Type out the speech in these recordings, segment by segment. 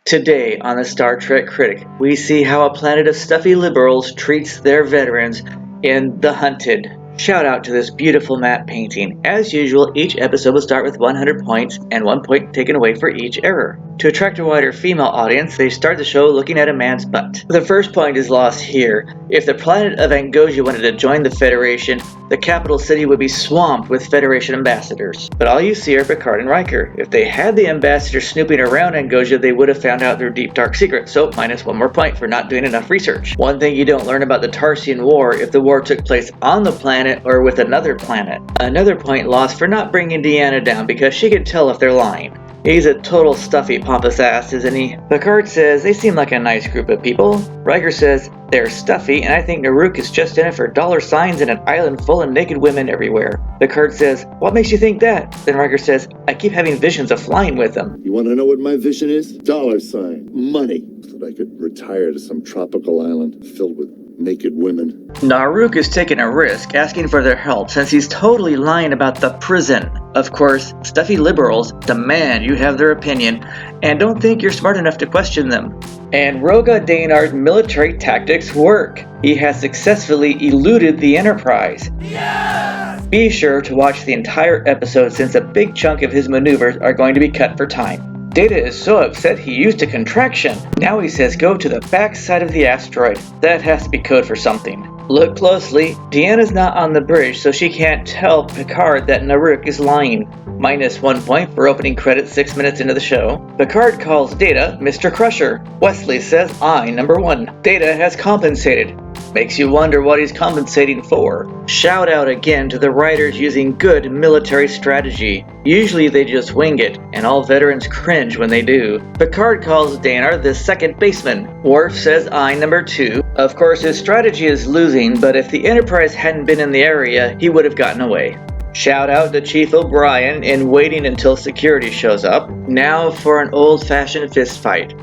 Today on the Star Trek Critic, we see how a planet of stuffy liberals treats their veterans in The Hunted. Shout out to this beautiful matte painting. As usual, each episode will start with 100 points and 1 point taken away for each error. To attract a wider female audience, they start the show looking at a man's butt. The first point is lost here. If the planet of Angosia wanted to join the Federation, the capital city would be swamped with Federation ambassadors. But all you see are Picard and Riker. If they had the ambassadors snooping around Angosia, they would have found out their deep dark secret, so minus 1 more point for not doing enough research. One thing you don't learn about the Tarsian War if the war took place on the planet or with another planet. Another point lost for not bringing Deanna down because she could tell if they're lying. He's a total stuffy pompous ass, isn't he? Picard says they seem like a nice group of people. Riker says they're stuffy, and I think Naruk is just in it for dollar signs and an island full of naked women everywhere. Picard says, what makes you think that? Then Riker says, I keep having visions of flying with them. You want to know what my vision is? Dollar sign. Money. So that I could retire to some tropical island filled with naked women. Naruk is taking a risk, asking for their help, since he's totally lying about the prison. Of course, stuffy liberals demand you have their opinion, and don't think you're smart enough to question them. And Roga Daynar's military tactics work. He has successfully eluded the Enterprise. Yes! Be sure to watch the entire episode since a big chunk of his maneuvers are going to be cut for time. Data is so upset he used a contraction. Now he says go to the backside of the asteroid. That has to be code for something. Look closely. Deanna's not on the bridge, so she can't tell Picard that Naruk is lying. Minus 1 point for opening credits 6 minutes into the show. Picard calls Data Mr. Crusher. Wesley says I number 1. Data has compensated. Makes you wonder what he's compensating for. Shout out again to the writers using good military strategy. Usually they just wing it, and all veterans cringe when they do. Picard calls Daynar the second baseman. Worf says I number 2. Of course his strategy is losing, but if the Enterprise hadn't been in the area, he would have gotten away. Shout out to Chief O'Brien in waiting until security shows up. Now for an old-fashioned fist fight.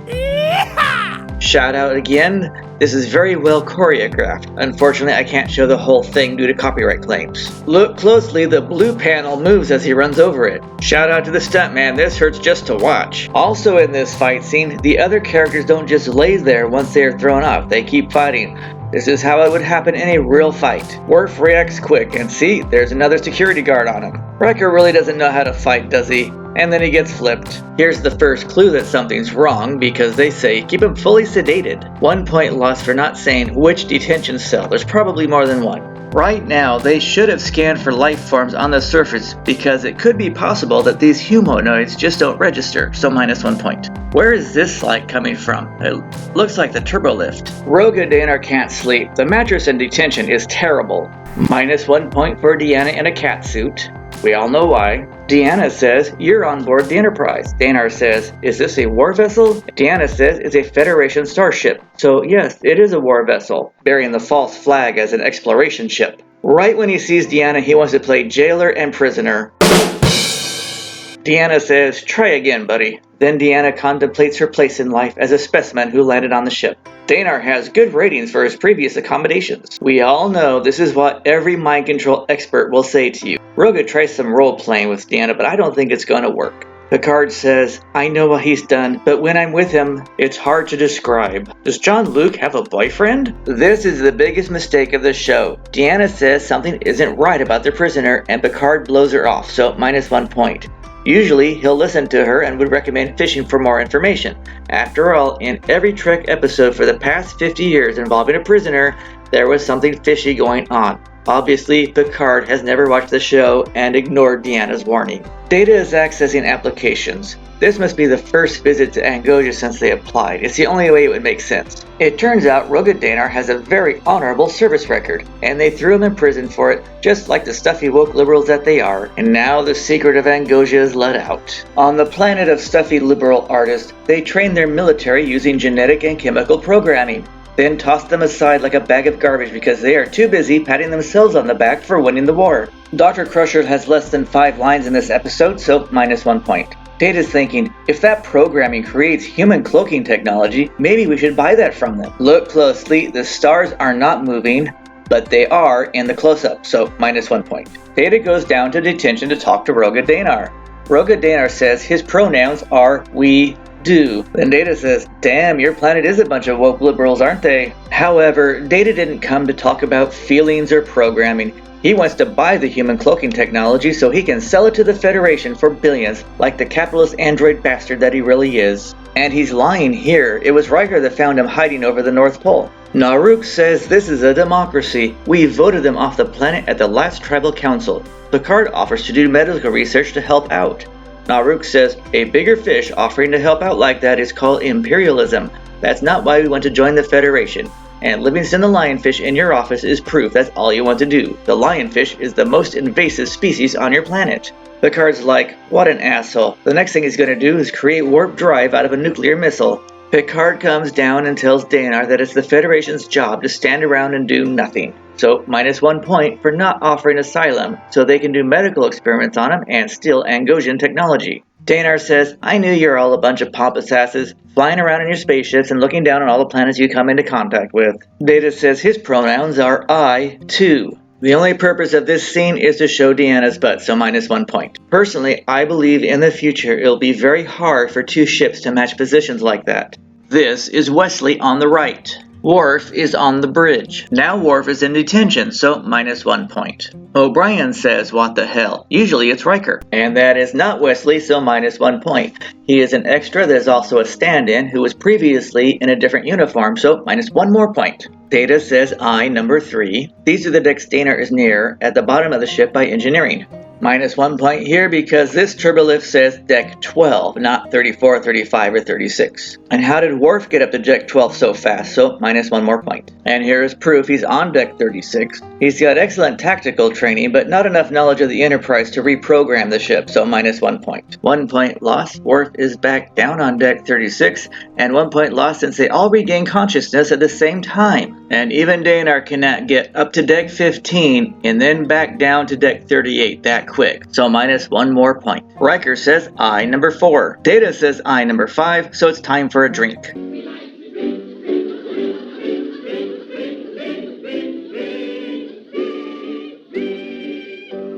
Shout out again. This is very well choreographed. Unfortunately, I can't show the whole thing due to copyright claims. Look closely, the blue panel moves as he runs over it. Shout out to the stuntman, this hurts just to watch. Also in this fight scene, the other characters don't just lay there once they are thrown off, they keep fighting. This is how it would happen in a real fight. Worf reacts quick, and see, there's another security guard on him. Riker really doesn't know how to fight, does he? And then he gets flipped. Here's the first clue that something's wrong because they say keep him fully sedated. 1 point lost for not saying which detention cell. There's probably more than one. Right now, they should have scanned for life forms on the surface because it could be possible that these humanoids just don't register, so minus 1 point. Where is this light coming from? It looks like the turbolift. Roga Daynar can't sleep. The mattress in detention is terrible. Minus 1 point for Deanna in a cat suit. We all know why. Deanna says, you're on board the Enterprise. Daynar says, is this a war vessel? Deanna says, it's a Federation starship. So yes, it is a war vessel, bearing the false flag as an exploration ship. Right when he sees Deanna, he wants to play jailer and prisoner. Deanna says, try again, buddy. Then Deanna contemplates her place in life as a specimen who landed on the ship. Daynar has good ratings for his previous accommodations. We all know this is what every mind control expert will say to you. Roga tries some role playing with Deanna, but I don't think it's going to work. Picard says, I know what he's done, but when I'm with him, it's hard to describe. Does John Luke have a boyfriend? This is the biggest mistake of the show. Deanna says something isn't right about the prisoner, and Picard blows her off, so minus 1 point. Usually, he'll listen to her and would recommend fishing for more information. After all, in every Trek episode for the past 50 years involving a prisoner, there was something fishy going on. Obviously, Picard has never watched the show and ignored Deanna's warning. Data is accessing applications. This must be the first visit to Angosia since they applied. It's the only way it would make sense. It turns out Roga Daynar has a very honorable service record, and they threw him in prison for it, just like the stuffy woke liberals that they are. And now the secret of Angosia is let out. On the planet of stuffy liberal artists, they train their military using genetic and chemical programming, then toss them aside like a bag of garbage because they are too busy patting themselves on the back for winning the war. Dr. Crusher has less than 5 lines in this episode, so minus 1 point. Data's thinking, if that programming creates human cloaking technology, maybe we should buy that from them. Look closely, the stars are not moving, but they are in the close-up, so minus 1 point. Data goes down to detention to talk to Roga Daynar. Roga Daynar says his pronouns are we, do. Then Data says, damn, your planet is a bunch of woke liberals, aren't they? However, Data didn't come to talk about feelings or programming. He wants to buy the human cloaking technology so he can sell it to the Federation for billions, like the capitalist android bastard that he really is. And he's lying here. It was Riker that found him hiding over the North Pole. Naruk says this is a democracy. We voted them off the planet at the last tribal council. Picard offers to do medical research to help out. Naruk says a bigger fish offering to help out like that is called imperialism. That's not why we want to join the Federation. And Livingston the lionfish in your office is proof that's all you want to do. The lionfish is the most invasive species on your planet. Picard's like, what an asshole. The next thing he's going to do is create warp drive out of a nuclear missile. Picard comes down and tells Danar that it's the Federation's job to stand around and do nothing. So -1 point for not offering asylum so they can do medical experiments on him and steal Angosian technology. Danar says, I knew you're all a bunch of pompous asses, flying around in your spaceships and looking down on all the planets you come into contact with. Data says his pronouns are I, too. The only purpose of this scene is to show Deanna's butt, so -1 point. Personally, I believe in the future it'll be very hard for two ships to match positions like that. This is Wesley on the right. Worf is on the bridge. Now Worf is in detention, so -1 point. O'Brien says, what the hell? Usually it's Riker. And that is not Wesley, so -1 point. He is an extra that is also a stand-in who was previously in a different uniform, so -1 more point. Data says I, number 3. These are the decks Danar is near, at the bottom of the ship by engineering. -1 point here because this turbolift says deck 12, not 34, 35, or 36. And how did Worf get up to deck 12 so fast? So -1 more point. And here is proof he's on deck 36. He's got excellent tactical training, but not enough knowledge of the Enterprise to reprogram the ship, so -1 point. 1 point lost. Worf is back down on deck 36, and 1 point lost since they all regain consciousness at the same time. And even Danar cannot get up to deck 15 and then back down to deck 38 that quick, so -1 more point. Riker says I, number 4. Data says I, number 5, so it's time for a drink.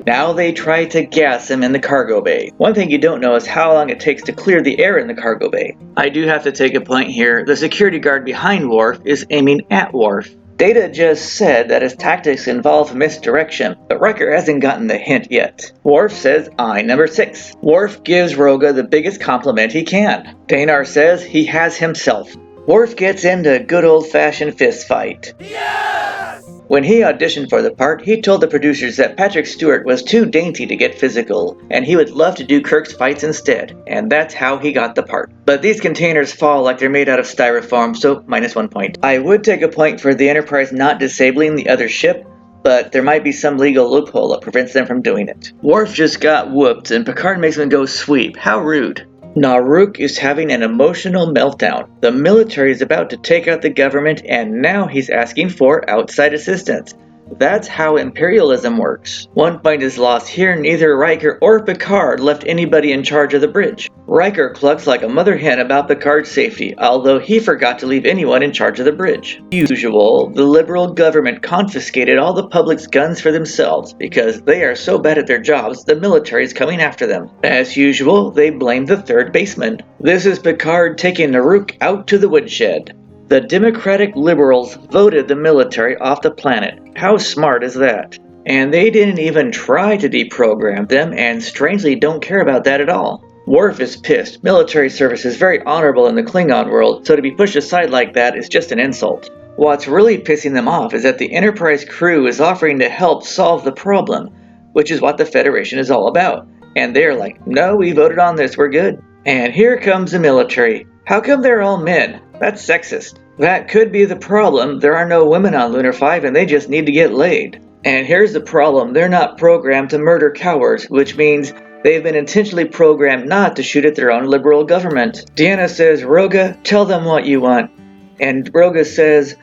Now they try to gas him in the cargo bay. One thing you don't know is how long it takes to clear the air in the cargo bay. I do have to take a point here. The security guard behind Worf is aiming at Worf. Data just said that his tactics involve misdirection, but Riker hasn't gotten the hint yet. Worf says I, number 6. Worf gives Roga the biggest compliment he can. Danar says he has himself. Worf gets into a good old-fashioned fist fight. Yes! When he auditioned for the part, he told the producers that Patrick Stewart was too dainty to get physical, and he would love to do Kirk's fights instead, and that's how he got the part. But these containers fall like they're made out of styrofoam, so -1 point. I would take a point for the Enterprise not disabling the other ship, but there might be some legal loophole that prevents them from doing it. Worf just got whooped, and Picard makes him go sweep. How rude. Naruk is having an emotional meltdown. The military is about to take out the government, and now he's asking for outside assistance. That's how imperialism works. 1 point is lost here. Neither Riker or Picard left anybody in charge of the bridge. Riker clucks like a mother hen about Picard's safety, although he forgot to leave anyone in charge of the bridge. Usual, the liberal government confiscated all the public's guns for themselves because they are so bad at their jobs the military is coming after them. As usual, they blame the third baseman. This is Picard taking Naruk out to the woodshed. The Democratic Liberals voted the military off the planet. How smart is that? And they didn't even try to deprogram them, and strangely don't care about that at all. Worf is pissed. Military service is very honorable in the Klingon world, so to be pushed aside like that is just an insult. What's really pissing them off is that the Enterprise crew is offering to help solve the problem, which is what the Federation is all about. And they're like, no, we voted on this, we're good. And here comes the military. How come they're all men? That's sexist. That could be the problem. There are no women on Lunar 5 and they just need to get laid. And here's the problem. They're not programmed to murder cowards, which means they've been intentionally programmed not to shoot at their own liberal government. Deanna says, Roga, tell them what you want. And Roga says,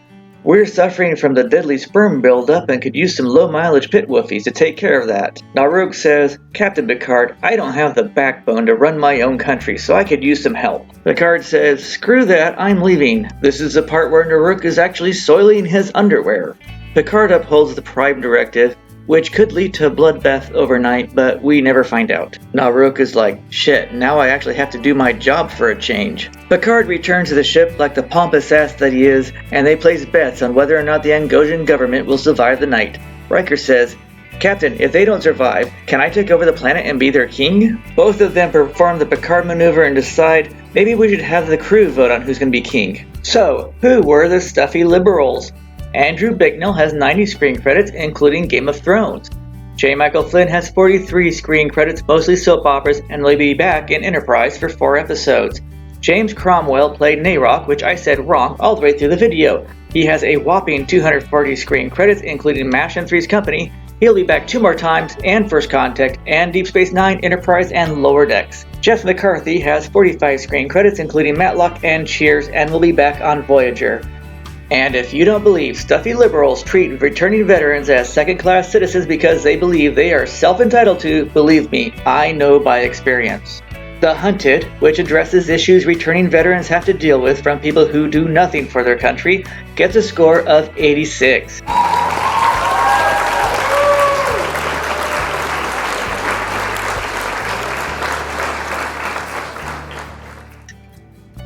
we're suffering from the deadly sperm buildup and could use some low-mileage pit woofies to take care of that. Naruk says, Captain Picard, I don't have the backbone to run my own country, so I could use some help. Picard says, screw that, I'm leaving. This is the part where Naruk is actually soiling his underwear. Picard upholds the Prime Directive, which could lead to a bloodbath overnight, but we never find out. Nahruck is like, shit, now I actually have to do my job for a change. Picard returns to the ship like the pompous ass that he is, and they place bets on whether or not the Angosian government will survive the night. Riker says, Captain, if they don't survive, can I take over the planet and be their king? Both of them perform the Picard maneuver and decide maybe we should have the crew vote on who's going to be king. So, who were the stuffy liberals? Andrew Bicknell has 90 screen credits, including Game of Thrones. J. Michael Flynn has 43 screen credits, mostly soap operas, and will be back in Enterprise for 4 episodes. James Cromwell played Nayrock, which I said wrong all the way through the video. He has a whopping 240 screen credits, including MASH and Three's Company. He'll be back 2 more times, and First Contact, and Deep Space Nine, Enterprise, and Lower Decks. Jeff McCarthy has 45 screen credits, including Matlock and Cheers, and will be back on Voyager. And if you don't believe stuffy liberals treat returning veterans as second-class citizens because they believe they are self-entitled to, believe me, I know by experience. The Hunted, which addresses issues returning veterans have to deal with from people who do nothing for their country, gets a score of 86.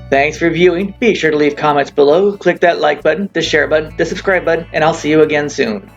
Thanks for viewing. Be sure to leave comments below, click that like button, the share button, the subscribe button, and I'll see you again soon.